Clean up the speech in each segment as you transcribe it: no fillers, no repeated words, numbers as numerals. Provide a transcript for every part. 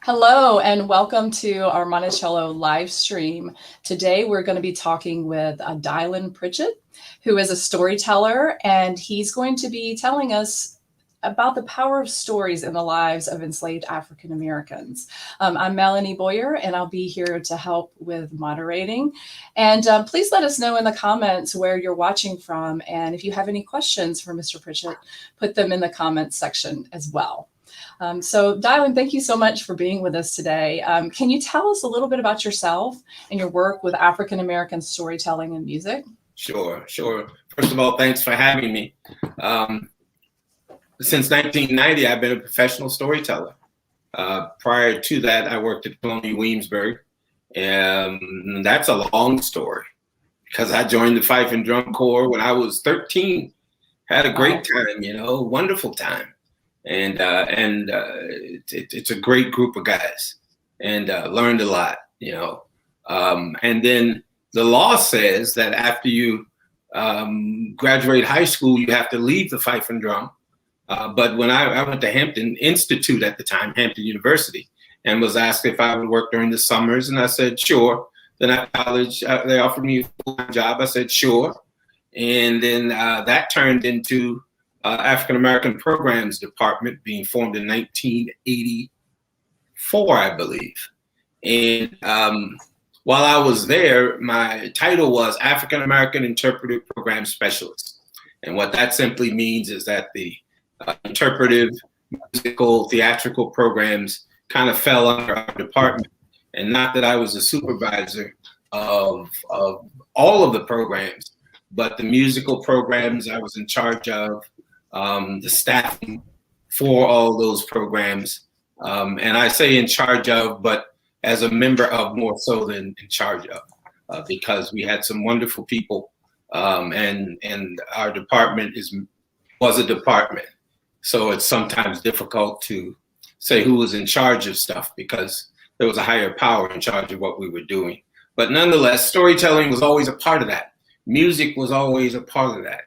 Hello and welcome to our Monticello live stream. Today we're going to be talking with Dylan Pritchett, who is a storyteller, and he's going to be telling us about the power of stories in the lives of enslaved African Americans. I'm Melanie Boyer, and I'll be here to help with moderating. And please let us know in the comments where you're watching from, and if you have any questions for Mr. Pritchett, put them in the comments section as well. So Dylan, thank you so much for being with us today. Can you tell us a little bit about yourself and your work with African American storytelling and music? Sure. First of all, thanks for having me. Since 1990, I've been a professional storyteller. Prior to that, I worked at Colonial Williamsburg, and that's a long story because I joined the Fife and Drum Corps when I was 13. Had a great time, wonderful time. And it's a great group of guys, and learned a lot, And then the law says that after you graduate high school, you have to leave the fife and drum. But when I went to Hampton Institute at the time, Hampton University, and was asked if I would work during the summers, and I said sure. Then at college, they offered me a full-time job. I said sure, and then that turned into African American Programs Department, being formed in 1984, I believe. And while I was there, my title was African American Interpretive Program Specialist. And what that simply means is that the interpretive, musical, theatrical programs kind of fell under our department. And not that I was a supervisor of all of the programs, but the musical programs I was in charge of, the staffing for all those programs. And I say in charge of, but as a member of more so than in charge of, because we had some wonderful people, and our department was a department. So it's sometimes difficult to say who was in charge of stuff because there was a higher power in charge of what we were doing. But nonetheless, storytelling was always a part of that. Music was always a part of that.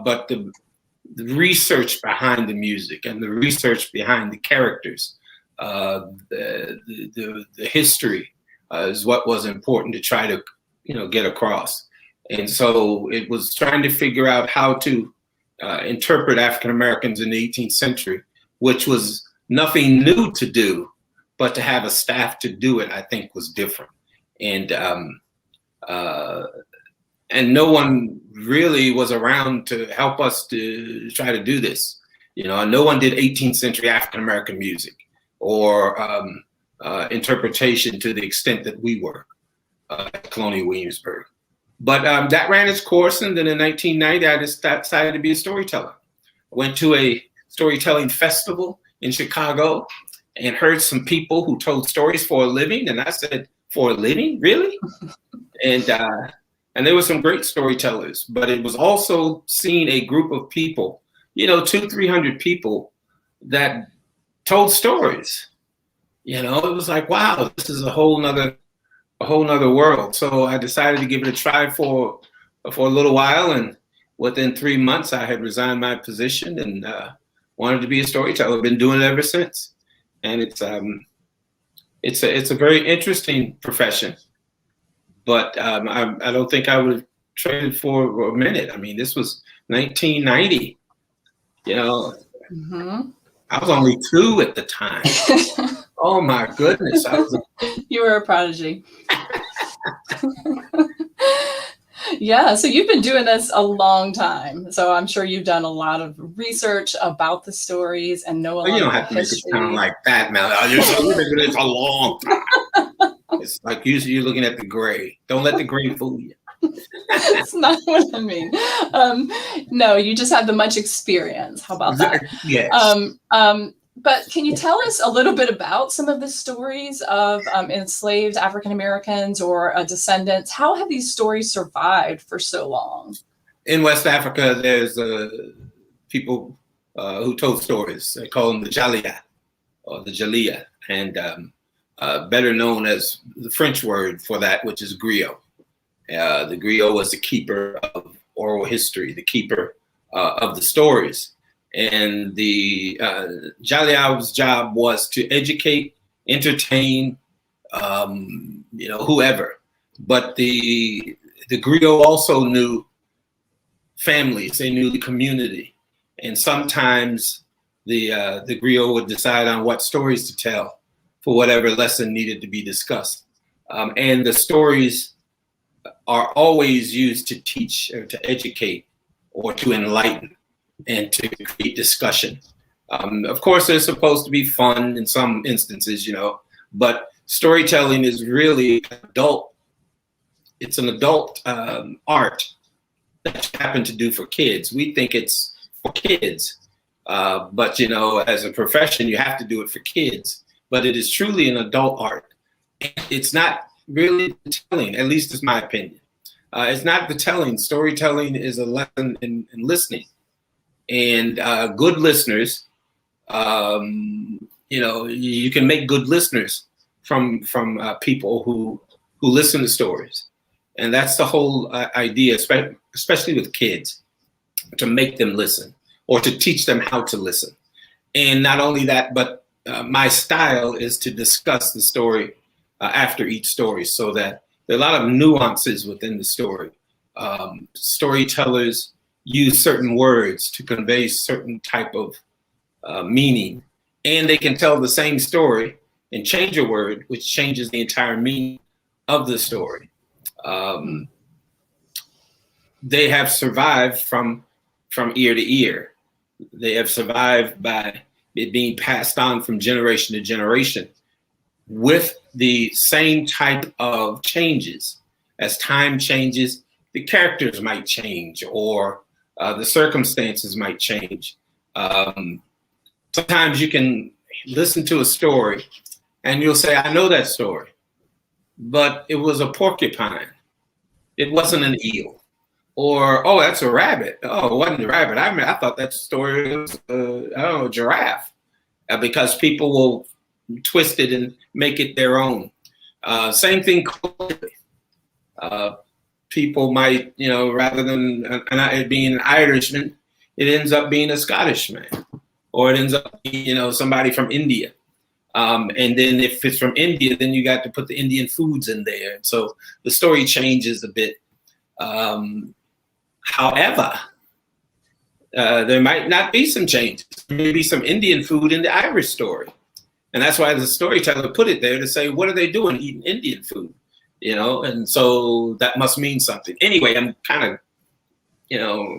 But the research behind the music and the research behind the characters, the history is what was important to try to, get across. And so it was trying to figure out how to interpret African Americans in the 18th century, which was nothing new to do, but to have a staff to do it, I think was different. And no one really was around to help us to try to do this. No one did 18th century African American music or interpretation to the extent that we were at Colonial Williamsburg. But that ran its course, and then in 1990, I just decided to be a storyteller. I went to a storytelling festival in Chicago and heard some people who told stories for a living, and I said, for a living, really? And there were some great storytellers, but it was also seeing a group of people, 200-300 people that told stories. It was like, wow, this is a whole nother world. So I decided to give it a try for a little while, and within 3 months, I had resigned my position and wanted to be a storyteller. I've been doing it ever since, and it's a very interesting profession. But I don't think I would have traded for a minute. I mean, this was 1990. Mm-hmm. I was only 2 at the time. Oh my goodness! You were a prodigy. Yeah, so you've been doing this a long time. So I'm sure you've done a lot of research about the stories and know a lot. You don't have to make it sound like that, Mel. It's a long time. It's like you're looking at the gray. Don't let the gray fool you. That's not what I mean. No, you just have the much experience. How about that? Yes. But can you tell us a little bit about some of the stories of enslaved African Americans or descendants? How have these stories survived for so long? In West Africa, there's people who told stories. They call them the Jalia or the Jalia, and better known as the French word for that, which is griot. The griot was the keeper of oral history, the keeper of the stories. And the Jalia's job was to educate entertain, whoever. But the griot also knew families, they knew the community. And sometimes the griot would decide on what stories to tell for whatever lesson needed to be discussed. And the stories are always used to teach or to educate or to enlighten and to create discussion. Of course, they're supposed to be fun in some instances, but storytelling is really adult. It's an adult art that you happen to do for kids. We think it's for kids, but as a profession, you have to do it for kids. But it is truly an adult art. It's not really the telling, at least is my opinion. It's not the telling. Storytelling is a lesson in listening. And good listeners, you can make good listeners from people who listen to stories. And that's the whole idea, especially with kids, to make them listen or to teach them how to listen. And not only that, but my style is to discuss the story after each story, so that there are a lot of nuances within the story. Storytellers use certain words to convey certain type of meaning, and they can tell the same story and change a word, which changes the entire meaning of the story. They have survived from ear to ear. They have survived by it being passed on from generation to generation with the same type of changes. As time changes, the characters might change, or the circumstances might change. Sometimes you can listen to a story and you'll say, I know that story, but it was a porcupine. It wasn't an eel. Or, oh, that's a rabbit. Oh, it wasn't a rabbit. I thought that story was, a giraffe. Because people will twist it and make it their own. Same thing culturally. People might, rather than it being an Irishman, it ends up being a Scottish man. Or it ends up being, somebody from India. And then if it's from India, then you got to put the Indian foods in there. So the story changes a bit. However, there might not be some changes. Maybe some Indian food in the Irish story. And that's why the storyteller put it there to say, what are they doing eating Indian food? And so that must mean something. Anyway, I'm kind of,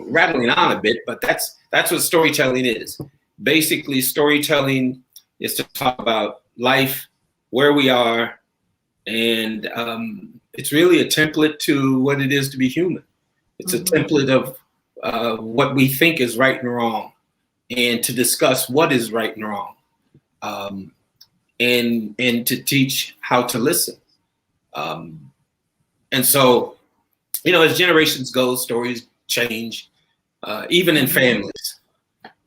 rattling on a bit, but that's what storytelling is. Basically, storytelling is to talk about life, where we are, and it's really a template to what it is to be human. It's a template of what we think is right and wrong, and to discuss what is right and wrong, and to teach how to listen. And so, as generations go, stories change, even in families.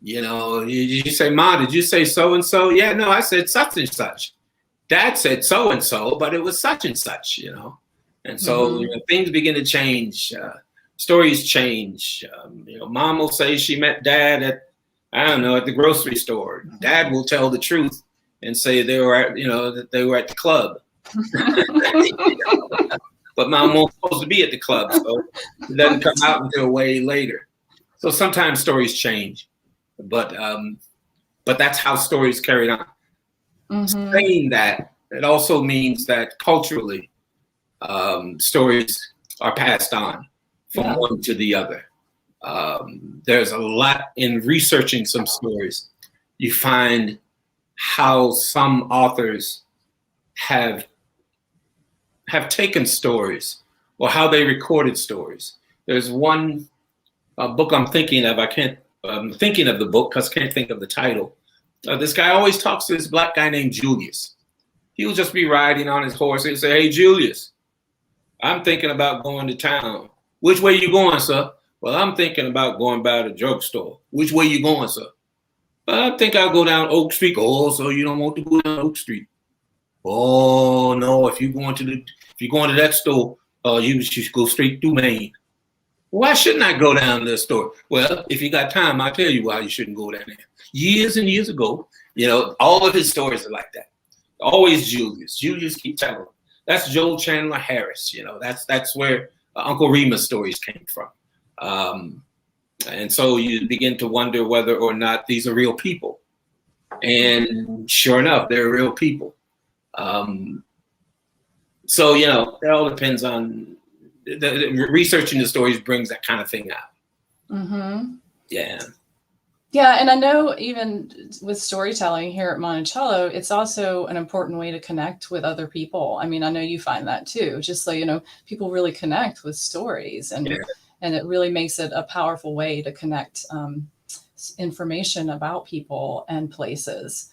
You say, Ma, did you say so-and-so? Yeah, no, I said such and such. Dad said so-and-so, but it was such and such, And so things begin to change. Stories change. Mom will say she met Dad at the grocery store. Dad will tell the truth and say they were at, that they were at the club. But Mom won't supposed to be at the club, so it doesn't come out until way later. So sometimes stories change, but that's how stories carried on. Saying that, it also means that culturally, stories are passed on from one to the other. There's a lot in researching some stories. You find how some authors have taken stories or how they recorded stories. There's one book I'm thinking of. I'm thinking of the book because I can't think of the title. This guy always talks to this black guy named Julius. He'll just be riding on his horse and say, hey, Julius, I'm thinking about going to town. Which way you going, sir? Well, I'm thinking about going by the drugstore. Which way you going, sir? I think I'll go down Oak Street. Oh, so you don't want to go down Oak Street? Oh no, if you're going to that store, you should go straight through Maine. Why shouldn't I go down to the store? Well, if you got time, I'll tell you why you shouldn't go down there. Years and years ago, all of his stories are like that. Always Julius. Julius keep telling. That's Joel Chandler Harris. You know, that's where Uncle Remus stories came from. And so you begin to wonder whether or not these are real people. And sure enough, they're real people. So, you know, it all depends on the researching the stories brings that kind of thing out. Mm-hmm. Yeah. Yeah, and I know even with storytelling here at Monticello, it's also an important way to connect with other people. I mean, I know you find that too, just so you know, people really connect with stories, and it really makes it a powerful way to connect information about people and places.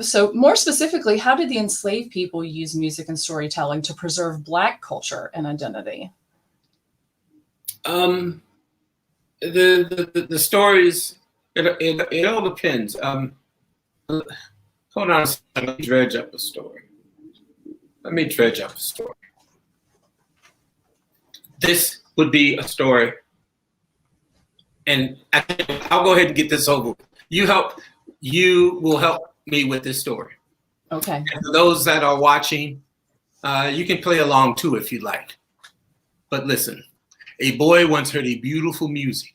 So more specifically, how did the enslaved people use music and storytelling to preserve Black culture and identity? The stories, it all depends. Hold on a second. Let me dredge up a story. This would be a story, and I'll go ahead and get this over. You will help me with this story. Okay. And for those that are watching, you can play along too if you like. But listen, a boy once heard a beautiful music.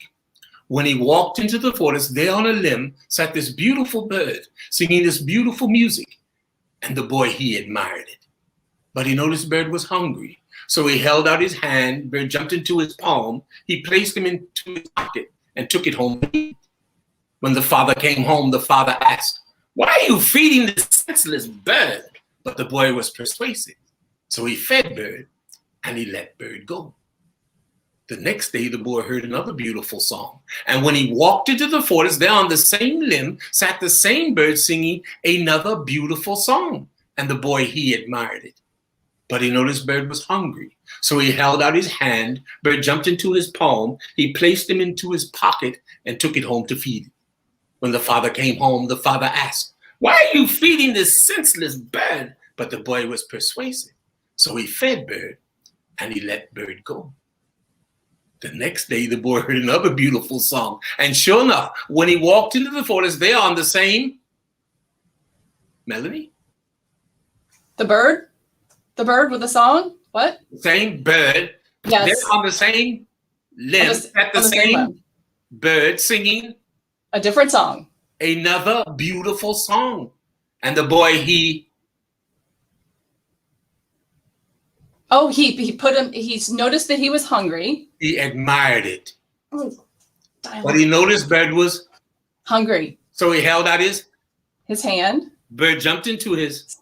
When he walked into the forest, there on a limb sat this beautiful bird singing this beautiful music. And the boy, he admired it. But he noticed the bird was hungry. So he held out his hand, bird jumped into his palm. He placed him into his pocket and took it home. When the father came home, the father asked, "Why are you feeding this senseless bird?" But the boy was persuasive. So he fed bird and he let bird go. The next day, the boy heard another beautiful song. And when he walked into the forest, there on the same limb sat the same bird singing another beautiful song. And the boy, he admired it. But he noticed bird was hungry. So he held out his hand, bird jumped into his palm. He placed him into his pocket and took it home to feed it. When the father came home, the father asked, "Why are you feeding this senseless bird?" But the boy was persuasive. So he fed bird and he let bird go. The next day, the boy heard another beautiful song. And sure enough, when he walked into the forest, they are on the same melody. The bird with the song? What? Same bird. Yes. They're on the same limb at the same bird singing a different song. Another beautiful song. And the boy, he's noticed that he was hungry. He admired it. Oh, but he noticed bird was hungry. So he held out his hand. Bird jumped into his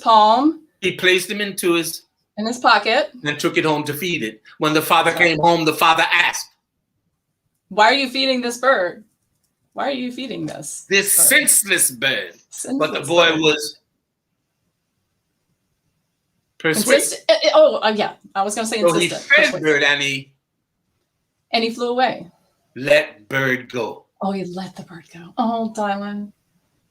palm. He placed him in his pocket and took it home to feed it. When the father came home, the father asked, "Why are you feeding this bird? Why are you feeding this senseless bird?" But the boy was persuasive. Yeah. I was going to say insistent. So he fed bird and he flew away. Let bird go. Oh, he let the bird go. Oh, Dylan.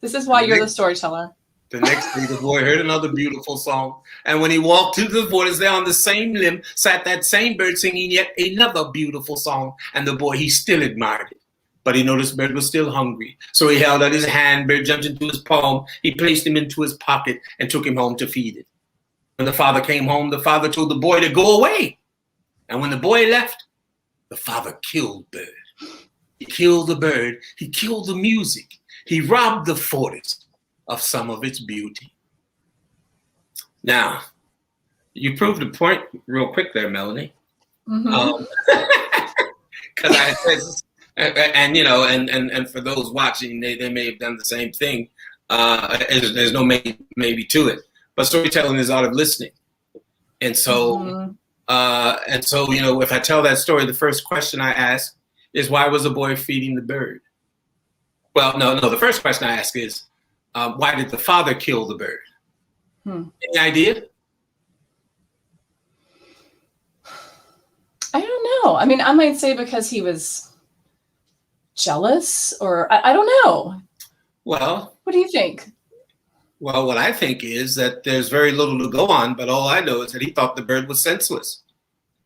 This is why you're the storyteller. The next day, the boy heard another beautiful song. And when he walked into the forest, there on the same limb sat that same bird singing yet another beautiful song. And the boy, he still admired it. But he noticed bird was still hungry. So he held out his hand, bird jumped into his palm. He placed him into his pocket and took him home to feed it. When the father came home, the father told the boy to go away. And when the boy left, the father killed bird. He killed the bird. He killed the music. He robbed the forest of some of its beauty. Now, you proved the point real quick there, Melanie. Mm-hmm. And for those watching, they may have done the same thing. There's no maybe to it, but storytelling is art of listening. And so, if I tell that story, the first question I ask is, why was the boy feeding the bird? Well, no. The first question I ask is, why did the father kill the bird? Any idea? I don't know. I mean, I might say because he was jealous, or I don't know. Well, what do you think? Well, what I think is that there's very little to go on, but all I know is that he thought the bird was senseless.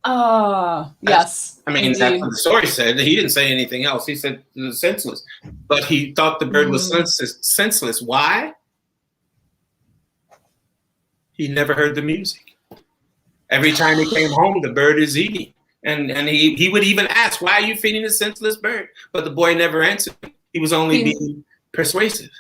Yes. I mean, that's what the story said. He didn't say anything else. He said it was senseless. But he thought the bird was senseless. Why? He never heard the music. Every time he came home, the bird is eating. And he would even ask, why are you feeding this senseless bird? But the boy never answered. He was only being persuasive.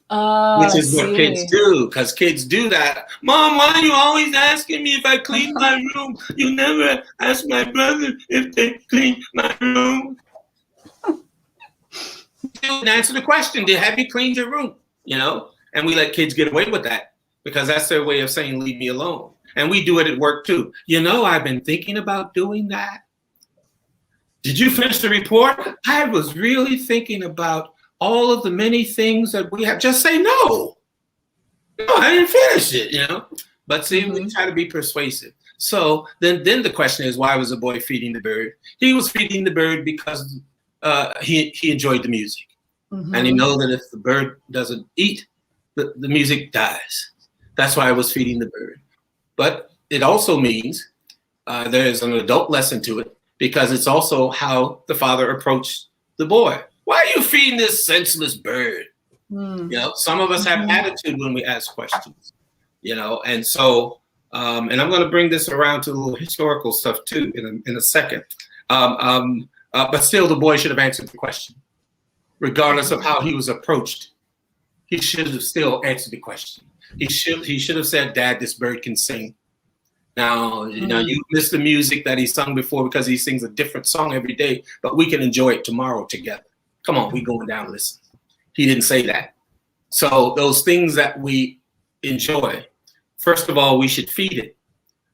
Which is what kids do, because kids do that. Mom, why are you always asking me if I clean my room? You never ask my brother if they clean my room. And answer the question, have you cleaned your room? You know, and we let kids get away with that because that's their way of saying, leave me alone. And we do it at work too. You know, I've been thinking about doing that. Did you finish the report? I was really thinking about all of the many things that we have. Just say no. No, I didn't finish it, you know. But see, we try to be persuasive. So then the question is, why was the boy feeding the bird? He was feeding the bird because he enjoyed the music. And he knows that if the bird doesn't eat, the music dies. That's why I was feeding the bird. But it also means there's an adult lesson to it, because it's also how the father approached the boy. Why are you feeding this senseless bird? You know, some of us have attitude when we ask questions, you know, and so, and I'm going to bring this around to a little historical stuff too in a second. But still, the boy should have answered the question, regardless of how he was approached. He should have still answered the question. He should have said, Dad, this bird can sing. Now, you know, you missed the music that he sung before because he sings a different song every day, but we can enjoy it tomorrow together. Come on, we going down, listen. He didn't say that. So those things that we enjoy, first of all, we should feed it.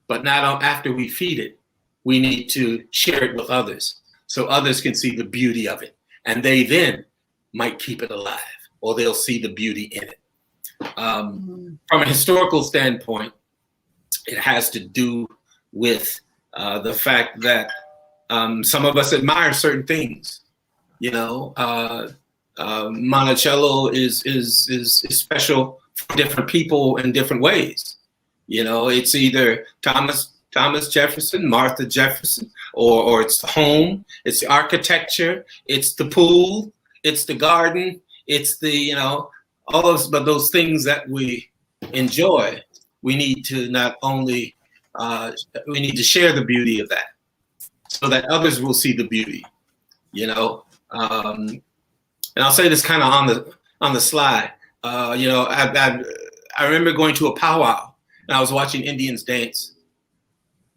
But not after we feed it, we need to share it with others so others can see the beauty of it. And they then might keep it alive, or they'll see the beauty in it. From a historical standpoint, it has to do with the fact that some of us admire certain things. You know, Monticello is special for different people in different ways. You know, it's either Thomas Jefferson, Martha Jefferson, or it's the home, it's the architecture, it's the pool, it's the garden, it's the, you know, all those, but those things that we enjoy, we need to not only, we need to share the beauty of that so that others will see the beauty, you know. And I'll say this kind of on the slide. You know, I remember going to a powwow and I was watching Indians dance,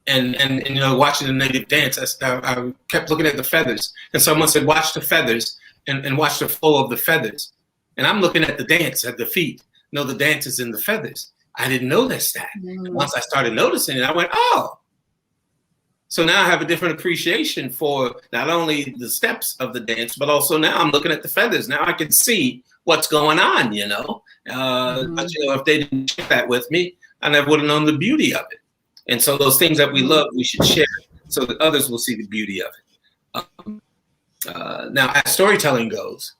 and you know, watching the native dance. I kept looking at the feathers, and someone said, "Watch the feathers and watch the flow of the feathers." And I'm looking at the dance at the feet. No, the dance is in the feathers. I didn't notice that. Once I started noticing it, I went, "Oh." So now I have a different appreciation for not only the steps of the dance, but also now I'm looking at the feathers. Now I can see what's going on, you know. But, you know, if they didn't share that with me, I never would have known the beauty of it. And so those things that we love, we should share so that others will see the beauty of it. Now, as storytelling goes,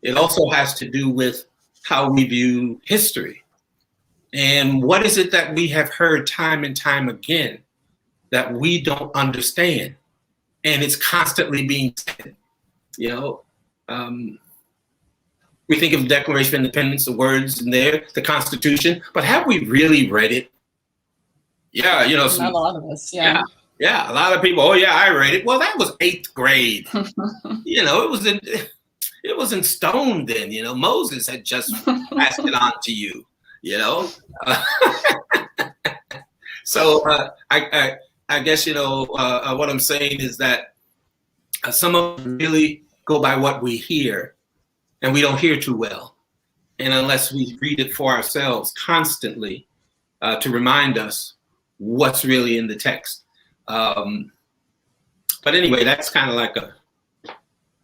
it also has to do with how we view history. And what is it that we have heard time and time again that we don't understand, and it's constantly being said? You know, we think of the Declaration of Independence, the words in there, the Constitution, but have we really read it? Yeah, you know, not a lot of us. Yeah, a lot of people. Oh yeah, I read it. Well, that was 8th grade. You know, it was in stone then. You know, Moses had just passed it on to you. You know, so I guess, you know, what I'm saying is that some of us really go by what we hear, and we don't hear too well. And unless we read it for ourselves constantly to remind us what's really in the text. But anyway, that's kind of like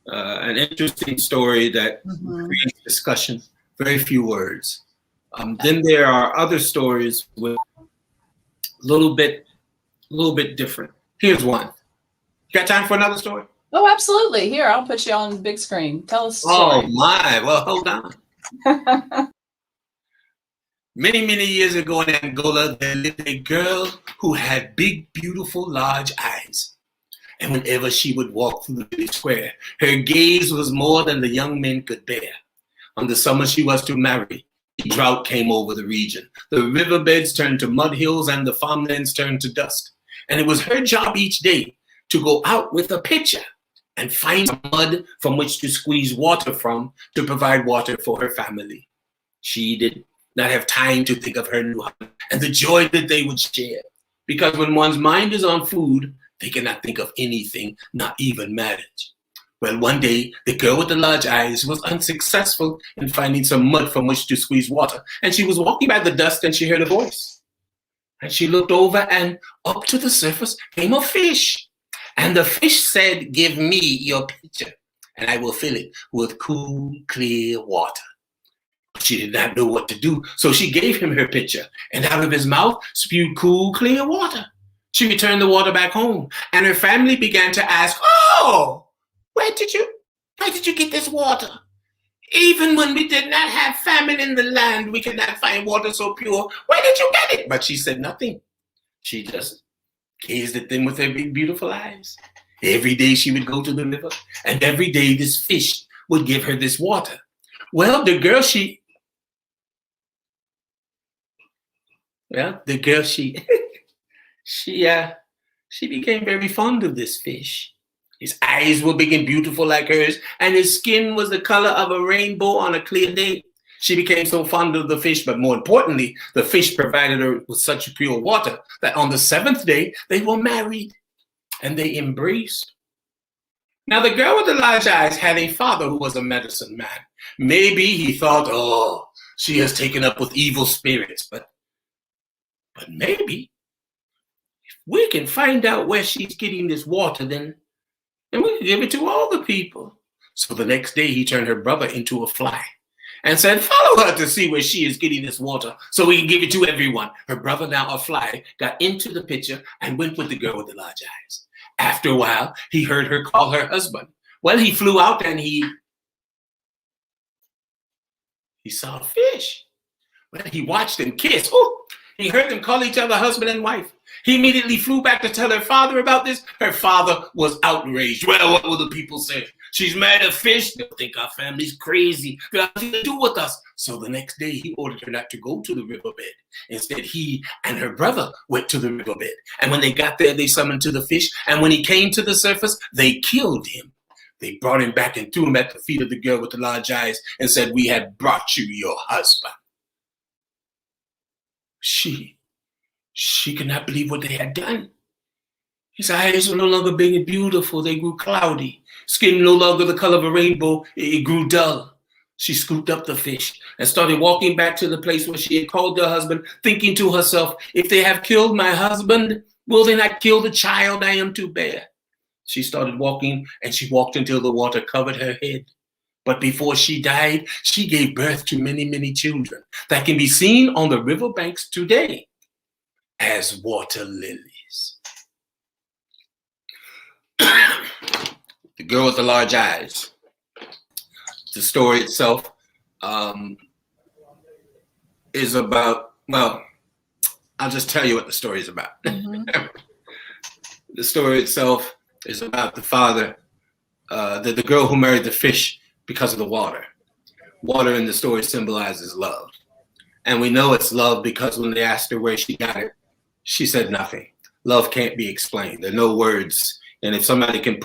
an interesting story that creates discussion, very few words. Then there are other stories with a little bit different. Here's one. You got time for another story? Oh, absolutely. Here, I'll put you on the big screen. Tell us. Oh my! Well, hold on. Many years ago in Angola, there lived a girl who had big, beautiful, large eyes. And whenever she would walk through the village square, her gaze was more than the young men could bear. On the summer she was to marry, Drought came over the region. The riverbeds turned to mud hills and the farmlands turned to dust. And it was her job each day to go out with a pitcher and find mud from which to squeeze water from to provide water for her family. She did not have time to think of her new husband and the joy that they would share. Because when one's mind is on food, they cannot think of anything, not even marriage. Well, one day, the girl with the large eyes was unsuccessful in finding some mud from which to squeeze water. And she was walking by the dust and she heard a voice. And she looked over and up to the surface came a fish. And the fish said, "Give me your pitcher and I will fill it with cool, clear water." She did not know what to do, so she gave him her pitcher, and out of his mouth spewed cool, clear water. She returned the water back home, and her family began to ask, "Oh, where did you get this water? Even when we did not have famine in the land, we could not find water so pure. Where did you get it?" But she said nothing. She just gazed at them with her big, beautiful eyes. Every day she would go to the river, and every day this fish would give her this water. Well, the girl, she became very fond of this fish. His eyes were big and beautiful like hers, and his skin was the color of a rainbow on a clear day. She became so fond of the fish, but more importantly, the fish provided her with such pure water that on the 7th day, they were married and they embraced. Now, the girl with the large eyes had a father who was a medicine man. Maybe he thought, "Oh, she has taken up with evil spirits," but maybe if we can find out where she's getting this water, then we can give it to all the people. So the next day he turned her brother into a fly and said, "Follow her to see where she is getting this water so we can give it to everyone." Her brother, now a fly, got into the pitcher and went with the girl with the large eyes. After a while, he heard her call her husband. Well, he flew out and he saw a fish. Well, he watched them kiss. Oh, he heard them call each other husband and wife. He immediately flew back to tell her father about this. Her father was outraged. Well, what will the people say? She's married a fish. They'll think our family's crazy. They'll have nothing to do with us. So the next day, he ordered her not to go to the riverbed. Instead, he and her brother went to the riverbed. And when they got there, they summoned to the fish. And when he came to the surface, they killed him. They brought him back and threw him at the feet of the girl with the large eyes and said, "We have brought you your husband." She could not believe what they had done. His eyes were no longer big and beautiful. They grew cloudy. Skin no longer the color of a rainbow. It grew dull. She scooped up the fish and started walking back to the place where she had called her husband, thinking to herself, "If they have killed my husband, will they not kill the child I am to bear?" She started walking, and she walked until the water covered her head. But before she died, she gave birth to many, many children that can be seen on the riverbanks today as water lilies. The girl with the large eyes. The story itself is about, well, I'll just tell you what the story is about. Mm-hmm. The story itself is about the father, the girl who married the fish because of the water. Water in the story symbolizes love. And we know it's love because when they asked her where she got it, she said nothing. Love can't be explained. There are no words. And if somebody can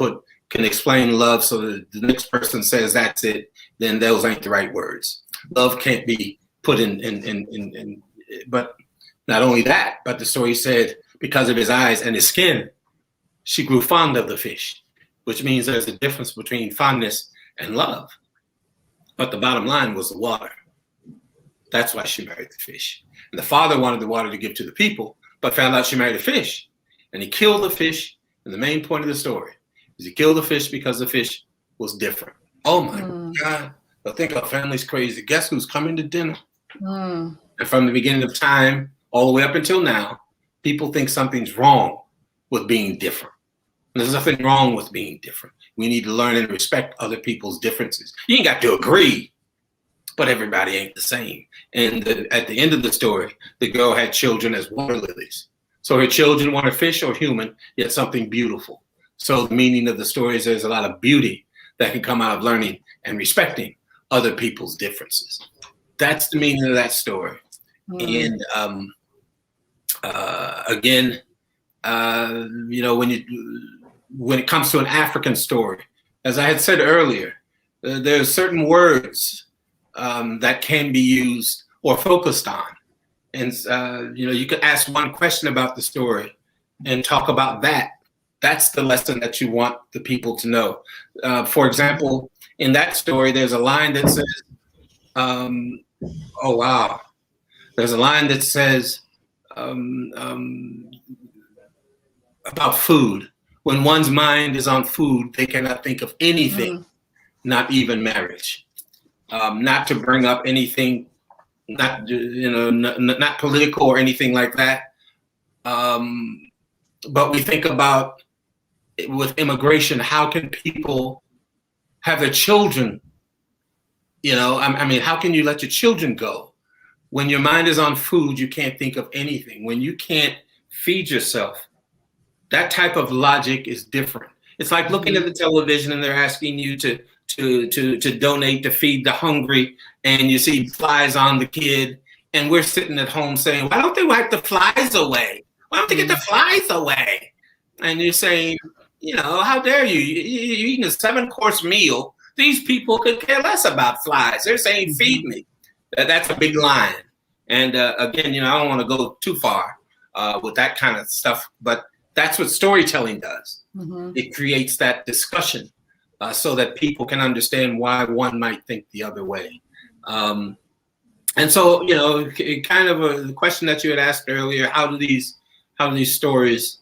explain love so that the next person says that's it, then those ain't the right words. Love can't be put in. But not only that, but the story said because of his eyes and his skin, she grew fond of the fish, which means there's a difference between fondness and love. But the bottom line was the water. That's why she married the fish. And the father wanted the water to give to the people, but found out she married a fish. And he killed the fish. And the main point of the story is he killed the fish because the fish was different. Oh my God. I think our family's crazy. Guess who's coming to dinner? And from the beginning of time, all the way up until now, people think something's wrong with being different. And there's nothing wrong with being different. We need to learn and respect other people's differences. You ain't got to agree, but everybody ain't the same. And at the end of the story, the girl had children as water lilies. So her children weren't a fish or human, yet something beautiful. So the meaning of the story is there's a lot of beauty that can come out of learning and respecting other people's differences. That's the meaning of that story. Mm. And again, you know, when it comes to an African story, as I had said earlier, there are certain words that can be used or focused on. And, you know, you could ask one question about the story and talk about that. That's the lesson that you want the people to know. For example, in that story, there's a line that says, oh, wow. There's a line that says about food. When one's mind is on food, they cannot think of anything, not even marriage. Not to bring up anything, not, you know, not political or anything like that. But we think about with immigration, how can people have their children, you know, I mean, how can you let your children go? When your mind is on food, you can't think of anything. When you can't feed yourself, that type of logic is different. It's like looking at the television and they're asking you to donate to feed the hungry, and you see flies on the kid, and we're sitting at home saying, why don't they wipe the flies away? Why don't they get the flies away? And you're saying, you know, how dare you? You're eating a 7-course meal. These people could care less about flies. They're saying, feed me. That's a big line. And again, you know, I don't want to go too far with that kind of stuff, but that's what storytelling does. It creates that discussion so that people can understand why one might think the other way. And so, you know, kind of the question that you had asked earlier, how do these stories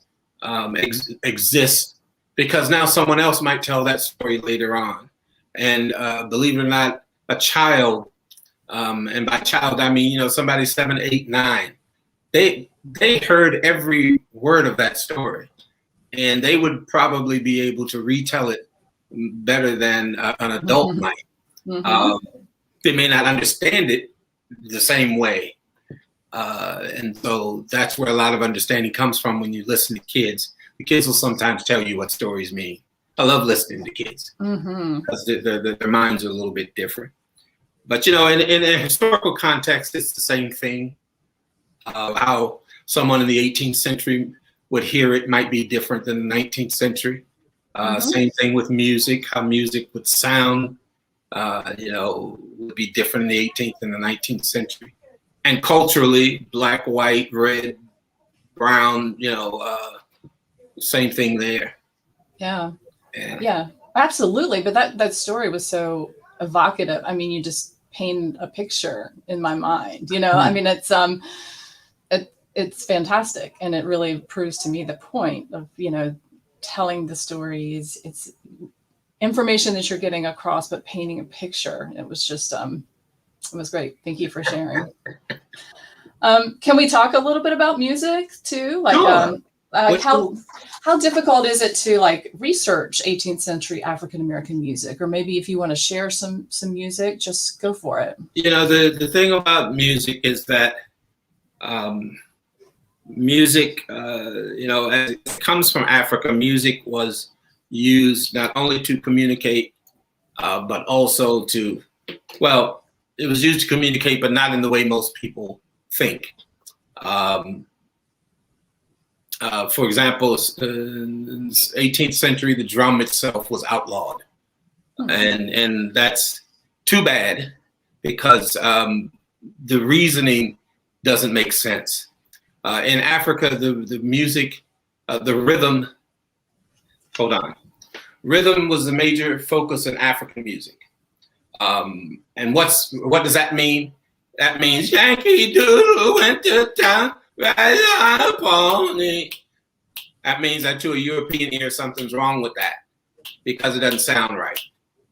exist? Because now someone else might tell that story later on. And believe it or not, a child, and by child, I mean, you know, somebody 7, 8, 9, they heard every word of that story, and they would probably be able to retell it better than an adult might. They may not understand it the same way. And so that's where a lot of understanding comes from when you listen to kids. The kids will sometimes tell you what stories mean. I love listening to kids because their minds are a little bit different. But, you know, in a historical context, it's the same thing. How someone in the 18th century would hear it might be different than the 19th century. Same thing with music, how music would sound, you know, would be different in the 18th and the 19th century. And culturally, black, white, red, brown, you know, same thing there. Yeah. Yeah, absolutely. But that story was so evocative. I mean, you just paint a picture in my mind, you know. I mean, it's fantastic, and it really proves to me the point of, you know, telling the stories. It's information that you're getting across, but painting a picture. It was just it was great. Thank you for sharing. Can we talk a little bit about music too? Like, Sure. How difficult is it to like research 18th century African American music, or maybe if you want to share some music, just go for it. You know, the thing about music is that music, you know, as it comes from Africa, music was used not only to communicate, but also to, well, it was used to communicate, but not in the way most people think. For example, in the 18th century, the drum itself was outlawed. And that's too bad, because the reasoning doesn't make sense. In Africa, the music, the rhythm, rhythm was the major focus in African music. And what does that mean? That means Yankee Doodle went to town, ride on a pony. That means that to a European ear, something's wrong with that because it doesn't sound right.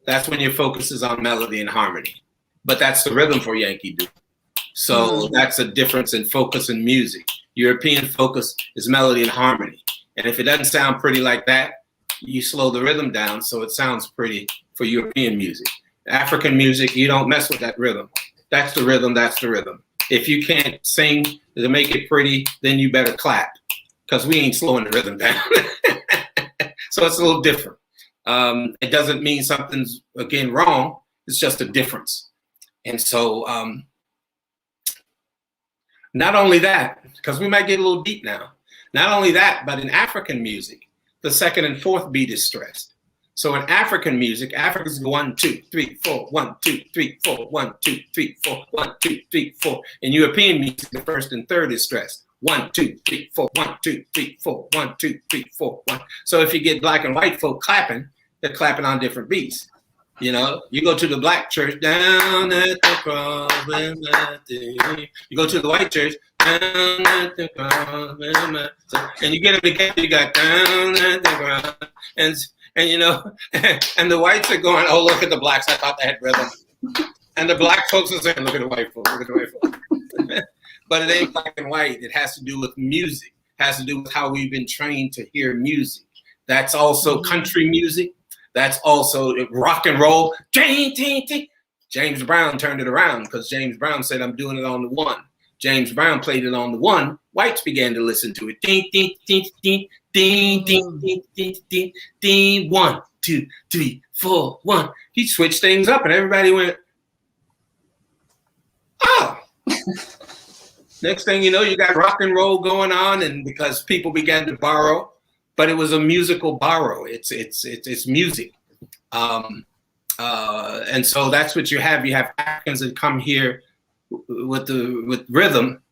That's when your focus is on melody and harmony. But that's the rhythm for Yankee Doodle. So that's a difference in focus in music. European focus is melody and harmony. And if it doesn't sound pretty like that, you slow the rhythm down so it sounds pretty for European music. African music, you don't mess with that rhythm. That's the rhythm, that's the rhythm. If you can't sing to make it pretty, then you better clap, because we ain't slowing the rhythm down. So it's a little different. It doesn't mean something's, again, wrong. It's just a difference. And so Not only that, because we might get a little deep now. Not only that, but in African music, the second and fourth beat is stressed. So in African music, Africans go 1, 2, 3, 4, 1, 2, 3, 4, 1, 2, 3, 4, 1, 2, 3, 4. In European music, the first and third is stressed. 1, 2, 3, 4, 1, 2, 3, 4, 1, 2, 3, 4, 1. So if you get black and white folk clapping, they're clapping on different beats. You know, you go to the black church, down at the cross, you go to the white church, down at the cross, and you get them together, you got down at the cross, and you know, and the whites are going, oh, look at the blacks, I thought they had rhythm. And the black folks are saying, look at the white folks, look at the white folks. But it ain't black and white, it has to do with music, it has to do with how we've been trained to hear music. That's also country music. That's also rock and roll. James Brown turned it around because James Brown said, I'm doing it on the one. James Brown played it on the one. Whites began to listen to it. Ding, ding, ding, ding, ding, ding, ding, ding, ding, ding. 1, 2, 3, 4, 1. He switched things up and everybody went, oh. Next thing you know, you got rock and roll going on, and because people began to borrow. But it was a musical borrow. It's music, and so that's what you have. You have Africans that come here with rhythm,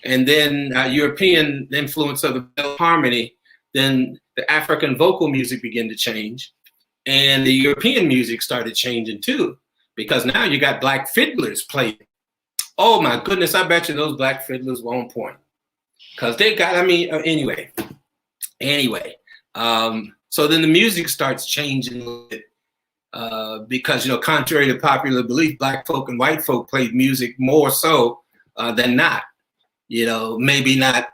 and then European influence of the harmony. Then the African vocal music began to change, and the European music started changing too, because now you got black fiddlers playing. Oh my goodness! I bet you those black fiddlers were on point, because they got. I mean, Anyway, so then the music starts changing a little bit because, you know, contrary to popular belief, black folk and white folk played music more so than not. You know, maybe not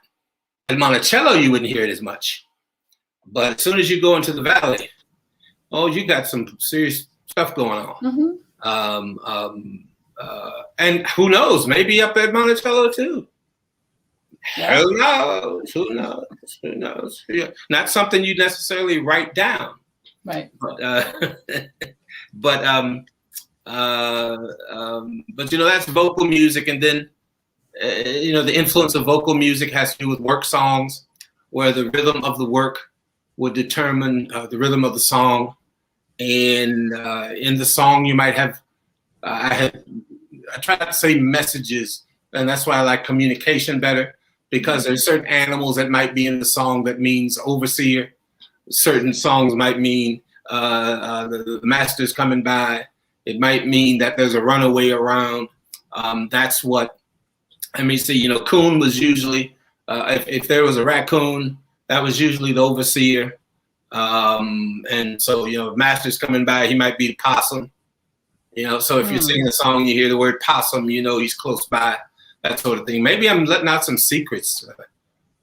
in Monticello, you wouldn't hear it as much. But as soon as you go into the valley, oh, you got some serious stuff going on. And who knows, maybe up at Monticello too. Yeah. Who knows? Who knows? Who knows? Yeah. Not something you necessarily write down, right? But you know, that's vocal music, and then you know, the influence of vocal music has to do with work songs, where the rhythm of the work would determine the rhythm of the song, and in the song you might have I try not to say messages, and that's why I like communication better. Because there's certain animals that might be in the song that means overseer. Certain songs might mean the master's coming by. It might mean that there's a runaway around. That's what, let me see, you know, coon was usually, if there was a raccoon, that was usually the overseer. And so, you know, if master's coming by, he might be the possum. You know, so if you're singing a song, you hear the word possum, you know he's close by. That sort of thing. Maybe I'm letting out some secrets,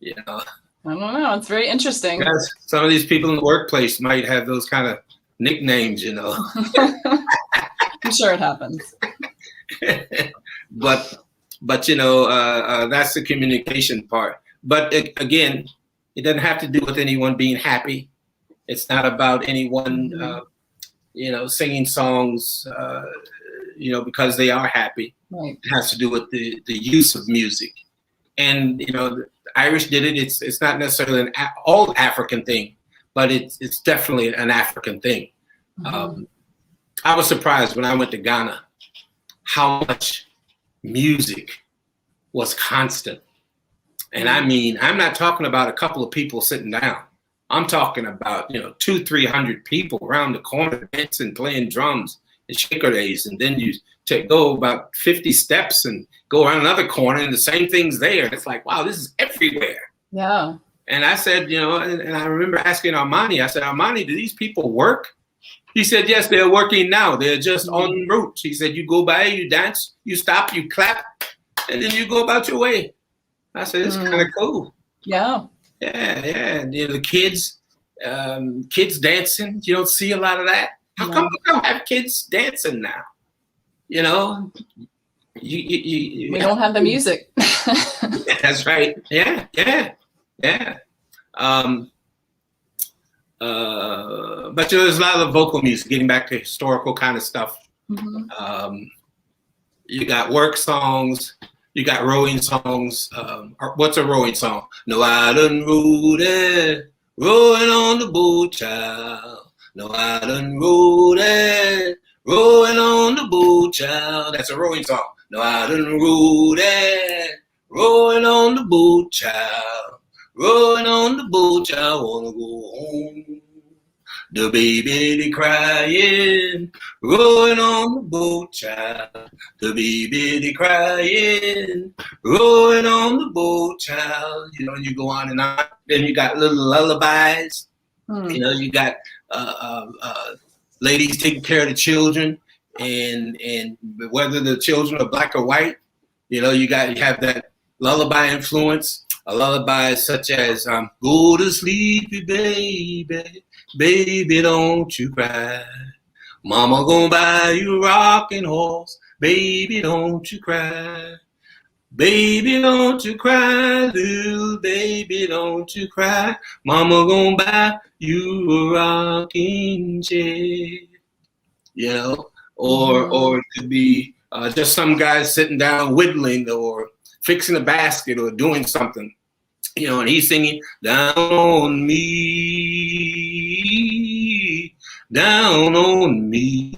you know. I don't know. It's very interesting. Because some of these people in the workplace might have those kind of nicknames, you know. I'm sure it happens. but you know, that's the communication part. But again, it doesn't have to do with anyone being happy. It's not about anyone, you know, singing songs, you know, because they are happy. Right. It has to do with the use of music. And, you know, the Irish did it. It's not necessarily an all African thing, but it's definitely an African thing. I was surprised when I went to Ghana how much music was constant. And I mean, I'm not talking about a couple of people sitting down. I'm talking about, you know, 200-300 people around the corner dancing, playing drums and shaker days, and then you go about 50 steps and go around another corner and the same thing's there. It's like, wow, this is everywhere. Yeah. And I said, you know, and I remember asking Armani, I said, Armani, do these people work? He said, yes, they're working now. They're just en route. He said, you go by, you dance, you stop, you clap, and then you go about your way. I said, it's kind of cool. Yeah. Yeah, yeah. And, you know, the kids dancing, you don't see a lot of that. How come we don't have kids dancing now? You know, we don't have the music. That's right. Yeah. But you know, there's a lot of vocal music, getting back to historical kind of stuff. You got work songs, You got rowing songs. What's a rowing song? No, I done rode it, rowing on the boat, child. No, I done rode it, rowing on the boat, child. That's a rowing song. No, I done rode it, rowing on the boat, child. Rowing on the boat, child. Wanna go home. The baby they crying, rowing on the boat, child. The baby they crying, rowing on the boat, child. You know, you go on and on. Then you got little lullabies. You know, you got ladies taking care of the children, and whether the children are black or white, you know, you have that lullaby influence. A lullaby such as "Go to sleep, baby, baby, don't you cry. Mama gonna buy you a rocking horse, baby, don't you cry. Baby, don't you cry, little baby, don't you cry. Mama gonna buy you a rocking chair." You know, or it could be just some guy sitting down whittling or fixing a basket or doing something, you know, and he's singing, "Down on me, down on me.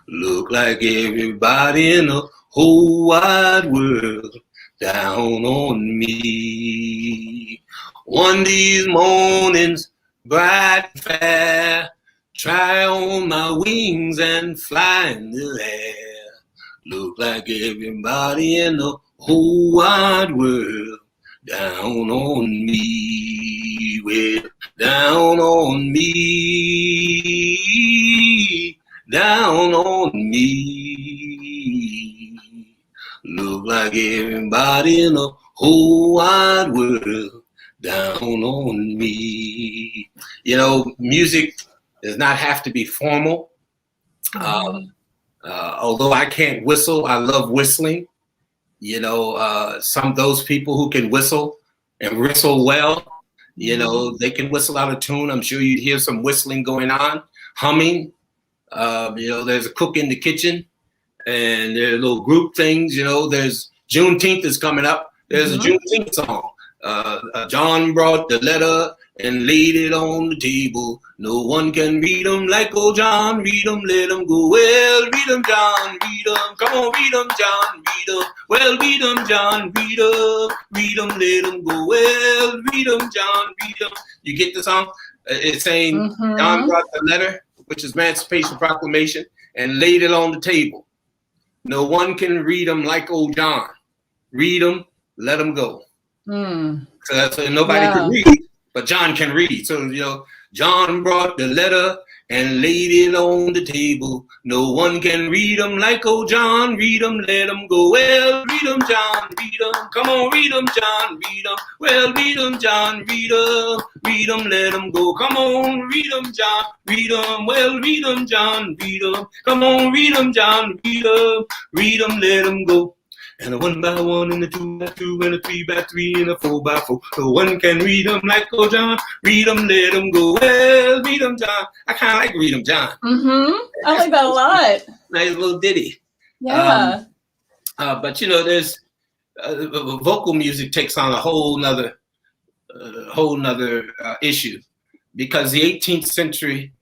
Look like everybody in the whole wide world down on me. One of these mornings, bright and fair, try on my wings and fly in the air. Look like everybody in the whole wide world down on me. Well, down on me, down on me. Look like everybody in the whole wide world down on me. You know, music does not have to be formal. Although I can't whistle, I love whistling. You know, those people who can whistle and whistle well, you know, they can whistle out of tune. I'm sure you'd hear some whistling going on, humming. You know, there's a cook in the kitchen, and there are little group things. You know, there's Juneteenth is coming up. There's a Juneteenth song. John brought the letter and laid it on the table. No one can read them like old John. Read them, let them go. Well, read them, John. Read them. Come on, read them, John. Read them. Well, read them, John. Read them. Read them, let them go. Well, read them, John. Read them. You get the song? It's saying John brought the letter, which is Emancipation Proclamation, and laid it on the table. No one can read them like old John. Read them, let them go. So nobody could read, but John can read. So, you know, John brought the letter and laid it on the table. No one can read them like old John. Read them, let them go. Well, read them, John. Read them. Come on, read them, John. Read them. Well, read them, John. Read them. Read them, let them go. Come on, read them, John. Read them. Well, read them, John. Read them. Come on, read them, John. Read them. Read them, let them go. And a 1 by 1 and a 2 by 2 and a 3 by 3 and a 4 by 4. No one can read them like old John. Read them, let them go. Well, read them, John. I kind of like read them, John. I like that a lot. Nice little ditty. Yeah. But you know, there's vocal music takes on a whole nother issue, because the 18th century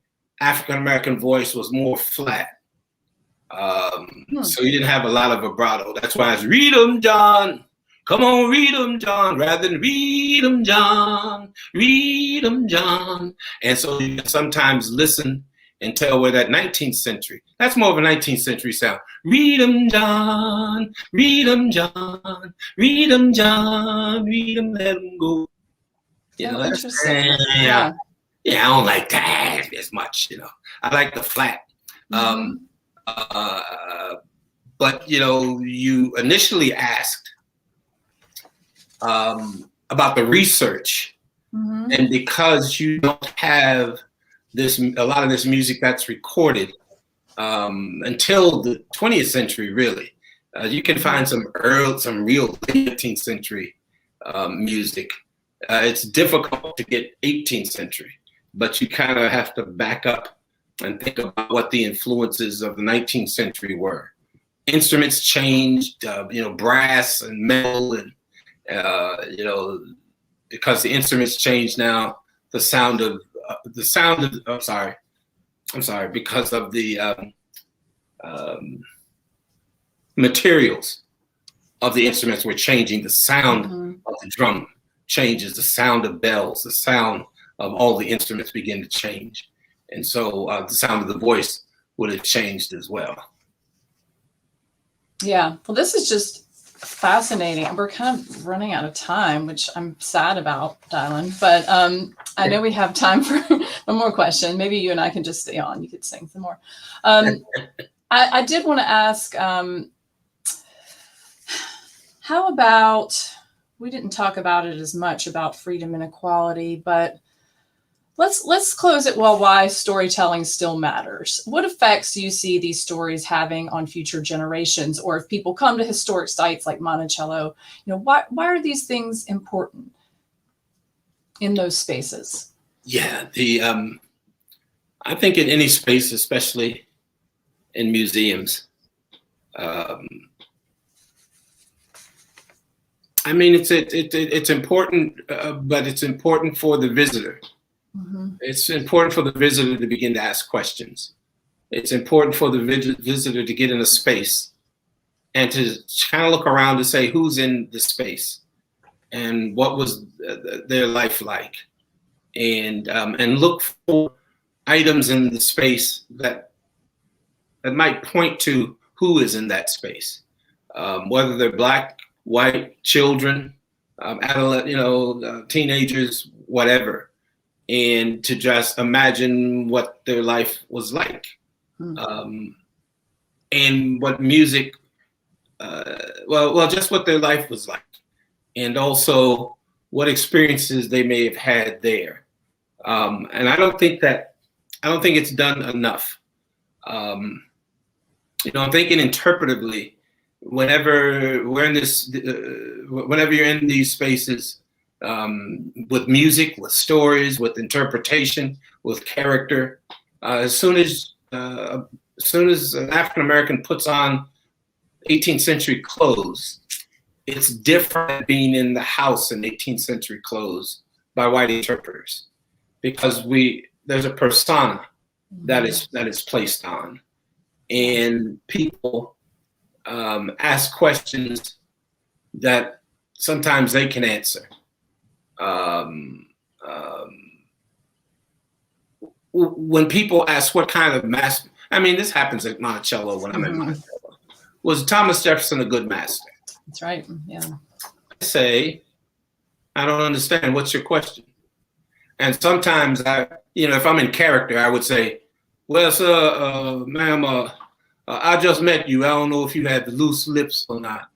African American voice was more flat. So you didn't have a lot of vibrato. That's why it's read 'em, John. Come on, read 'em, John, rather than read 'em, John. Read 'em, John. And so you can sometimes listen and tell where that 19th century, that's more of a 19th century sound. Read 'em, John. Read 'em, John. Read 'em, John. Read 'em, let 'em go. You know, that's interesting. Yeah, I don't like that as much, you know. I like the flat. But you know, you initially asked about the research, and because you don't have a lot of this music that's recorded until the 20th century, really, you can find some real 18th century music. It's difficult to get 18th century, but you kind of have to back up and think about what the influences of the 19th century were. instruments changed, brass and metal, and because the instruments changed now, I'm sorry, because of the materials of the instruments were changing. The sound of the drum changes, the sound of bells, the sound of all the instruments begin to change. And so the sound of the voice would have changed as well. Yeah, well, this is just fascinating. We're kind of running out of time, which I'm sad about, Dylan, but I know we have time for one more question. Maybe you and I can just stay on. You could sing some more. I did want to ask, how about, we didn't talk about it as much about freedom and equality, but let's close it well, why storytelling still matters. What effects do you see these stories having on future generations? Or if people come to historic sites like Monticello, why are these things important in those spaces? Yeah, I think in any space, especially in museums, I mean, it's important, but it's important for the visitor. It's important for the visitor to begin to ask questions. It's important for the visitor to get in a space and to kind of look around to say who's in the space and what was their life like, and look for items in the space that might point to who is in that space, whether they're Black, white, children, adolescent, teenagers, whatever, and to just imagine what their life was like, and what music, just what their life was like, and also what experiences they may have had there. And I don't think it's done enough. I'm thinking interpretively. Whenever we're in this, whenever you're in these spaces, with music, with stories, with interpretation, with character, as soon as an African American puts on 18th century clothes, it's different than being in the house in 18th century clothes by white interpreters, because there's a persona that is placed on, and people ask questions that sometimes they can answer. When people ask what kind of master, I mean, this happens at Monticello when I'm in Monticello. Was Thomas Jefferson a good master? That's right. Yeah. I say, I don't understand. What's your question? And sometimes if I'm in character, I would say, well, sir, ma'am, I just met you. I don't know if you had the loose lips or not.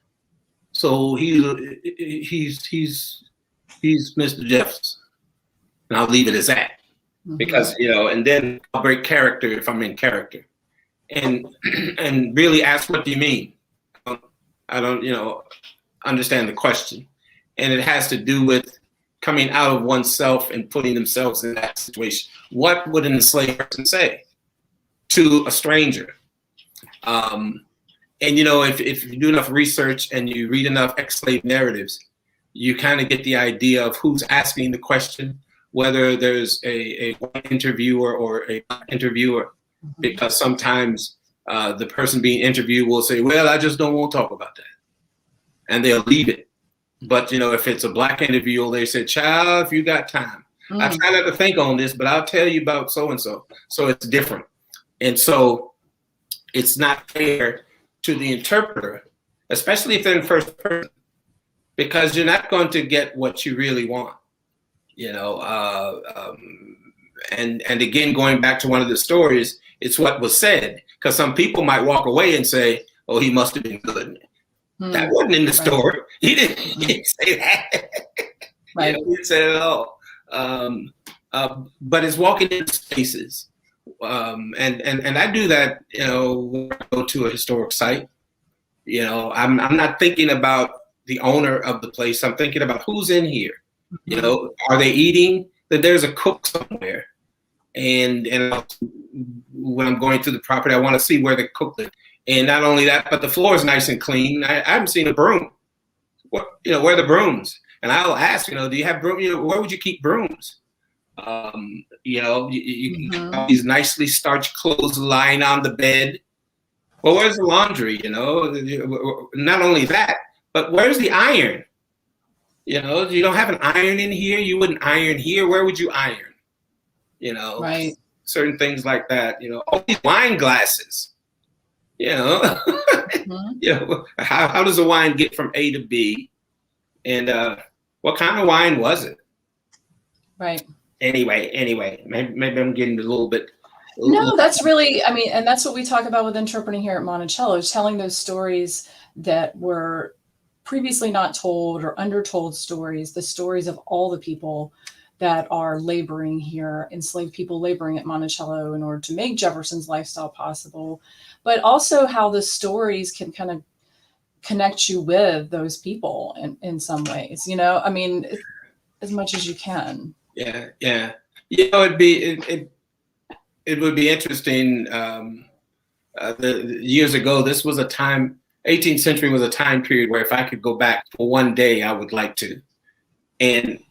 So he's Mr. Jefferson. And I'll leave it as that. Because, and then I'll break character if I'm in character. And really ask, what do you mean? I don't understand the question. And it has to do with coming out of oneself and putting themselves in that situation. What would an enslaved person say to a stranger? If you do enough research and you read enough ex-slave narratives, you kind of get the idea of who's asking the question, whether there's a white interviewer or a black interviewer, because sometimes the person being interviewed will say, well, I just don't want to talk about that. And they'll leave it. But, if it's a black interviewer, they say, child, if you got time. I try not to think on this, but I'll tell you about so-and-so. So it's different. And so it's not fair to the interpreter, especially if they're in first person, because you're not going to get what you really want. And again, going back to one of the stories, it's what was said, because some people might walk away and say, oh, he must have been good. That wasn't in the story. He didn't say that. Right. He didn't say it at all. But it's walking into spaces. And I do that, when I go to a historic site. I'm not thinking about the owner of the place. I'm thinking about who's in here. Are they eating? That there's a cook somewhere. And when I'm going through the property, I want to see where they cook it. And not only that, but the floor is nice and clean. I haven't seen a broom. Where are the brooms? And I'll ask, do you have broom? Where would you keep brooms? You keep all these nicely starched clothes lying on the bed. Well, where's the laundry? Not only that, but where's the iron? You don't have an iron in here. You wouldn't iron here. Where would you iron? Right. Certain things like that. All these wine glasses. How does a wine get from A to B? And what kind of wine was it? Right. Anyway, maybe I'm getting a little bit. No, that's really, and that's what we talk about with interpreting here at Monticello, telling those stories that were previously not told or undertold stories, the stories of all the people that are laboring here, enslaved people laboring at Monticello in order to make Jefferson's lifestyle possible, but also how the stories can kind of connect you with those people in some ways, as much as you can. Yeah. It would be interesting. Years ago, this was a time, 18th century was a time period where if I could go back for one day, I would like to. And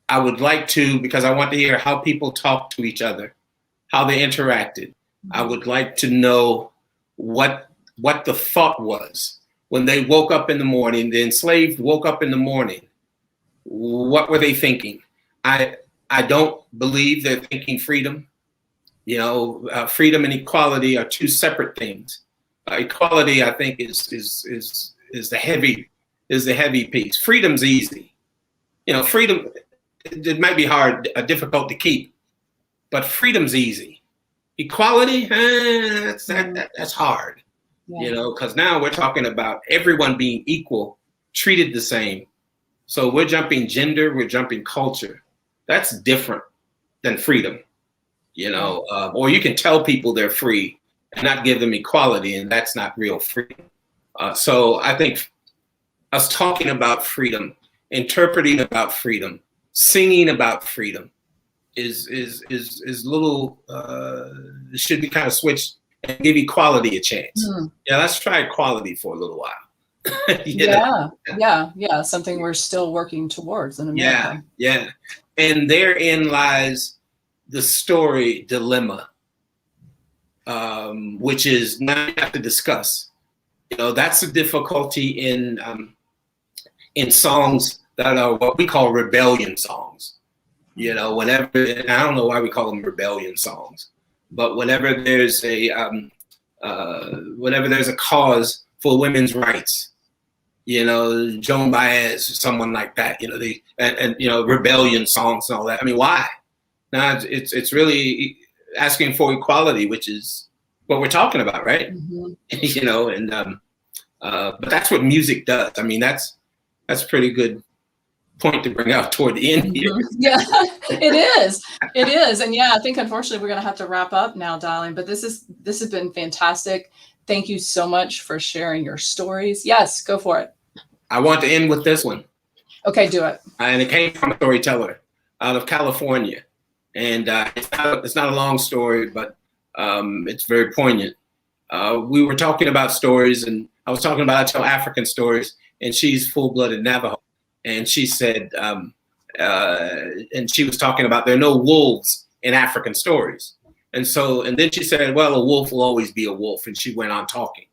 I would like to, because I want to hear how people talked to each other, how they interacted. I would like to know what the thought was when they woke up in the morning, the enslaved woke up in the morning. What were they thinking? I don't believe they're thinking freedom. Freedom and equality are two separate things. Equality, I think, is the heavy piece. Freedom's easy. Freedom, it might be hard, difficult to keep, but freedom's easy. Equality, that's hard. Because now we're talking about everyone being equal, treated the same. So we're jumping gender, we're jumping culture. That's different than freedom. Or you can tell people they're free and not give them equality, and that's not real freedom. So I think us talking about freedom, interpreting about freedom, singing about freedom is little, should be kind of switched and give equality a chance. Let's try equality for a little while. Yeah. Something we're still working towards in America. Yeah. And therein lies the story dilemma, which is now we have to discuss. That's the difficulty in songs that are what we call rebellion songs. Whenever, and I don't know why we call them rebellion songs, but whenever there's a cause for women's rights, Joan Baez or someone like that, rebellion songs and all that. Why? Now it's really asking for equality, which is what we're talking about, right? But that's what music does. That's a pretty good point to bring out toward the end here. Yeah, it is. And I think unfortunately we're going to have to wrap up now, darling, but this has been fantastic. Thank you so much for sharing your stories. Yes, go for it. I want to end with this one. Okay, do it. And it came from a storyteller out of California. And it's not a long story, but it's very poignant. We were talking about stories, and I was talking about I tell African stories, and she's full-blooded Navajo. And she said, and she was talking about there are no wolves in African stories. And then she said, well, a wolf will always be a wolf. And she went on talking.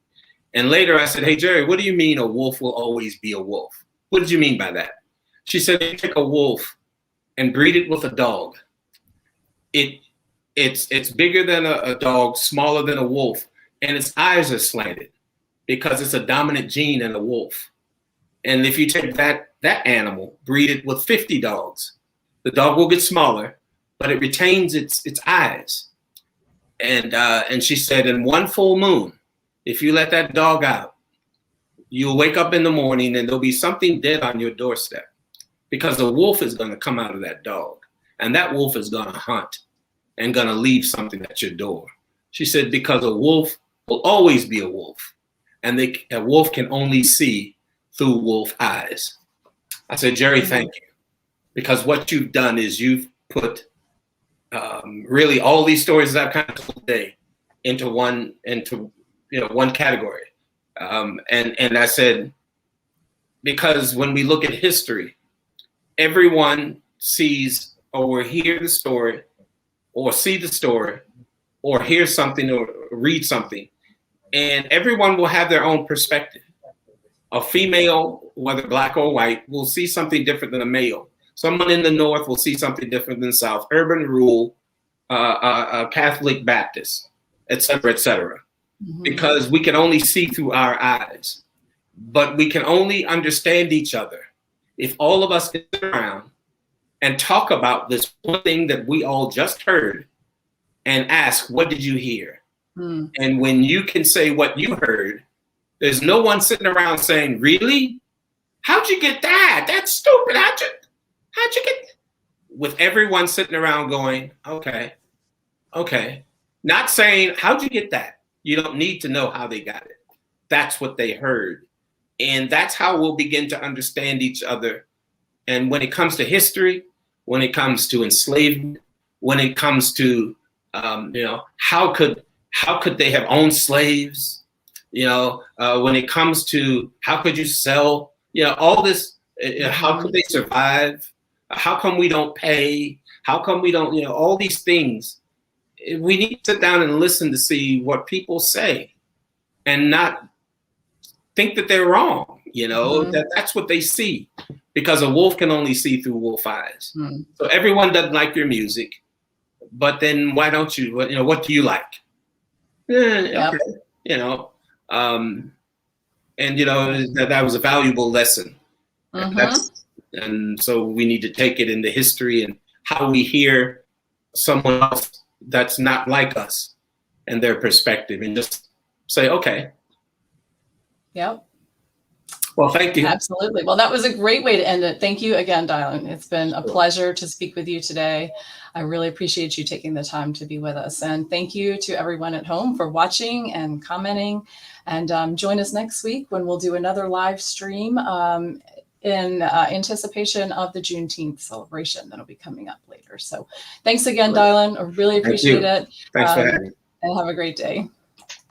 And later I said, hey, Jerry, what do you mean a wolf will always be a wolf? What did you mean by that? She said, you take a wolf and breed it with a dog. It's bigger than a dog, smaller than a wolf, and its eyes are slanted because it's a dominant gene in a wolf. And if you take that animal, breed it with 50 dogs, the dog will get smaller, but it retains its eyes. And she said, in one full moon, if you let that dog out, you'll wake up in the morning and there'll be something dead on your doorstep because the wolf is going to come out of that dog, and that wolf is going to hunt and going to leave something at your door. She said, because a wolf will always be a wolf, and a wolf can only see through wolf eyes. I said, Jerry, thank you, because what you've done is you've put really all these stories that I've kind of told today into one category. And I said, because when we look at history, everyone sees or hear the story or see the story or hear something or read something, and everyone will have their own perspective. A female, whether black or white, will see something different than a male. Someone in the North will see something different than South, urban, rural, Catholic, Baptist, et cetera, because we can only see through our eyes. But we can only understand each other if all of us get around and talk about this one thing that we all just heard and ask, what did you hear? And when you can say what you heard, there's no one sitting around saying, really? How'd you get that? That's stupid. How'd you get that? With everyone sitting around going, okay. Not saying, how'd you get that? You don't need to know how they got it. That's what they heard. And that's how we'll begin to understand each other. And when it comes to history, when it comes to enslavement, when it comes to, how could they have owned slaves? When it comes to how could you sell, all this, how could they survive? How come we don't pay? How come we don't, all these things? We need to sit down and listen to see what people say and not think that they're wrong, that's what they see, because a wolf can only see through wolf eyes. So everyone doesn't like your music, but then why don't you, what do you like? Okay. That was a valuable lesson. And so we need to take it into history and how we hear someone else that's not like us and their perspective, and just say, okay. Yep. Well, thank you. Absolutely. Well, that was a great way to end it. Thank you again, Dylan. It's been a pleasure to speak with you today. I really appreciate you taking the time to be with us. And thank you to everyone at home for watching and commenting. And join us next week when we'll do another live stream in anticipation of the Juneteenth celebration that'll be coming up later. So thanks again, Dylan. I really appreciate it. Thanks for having me. And have a great day.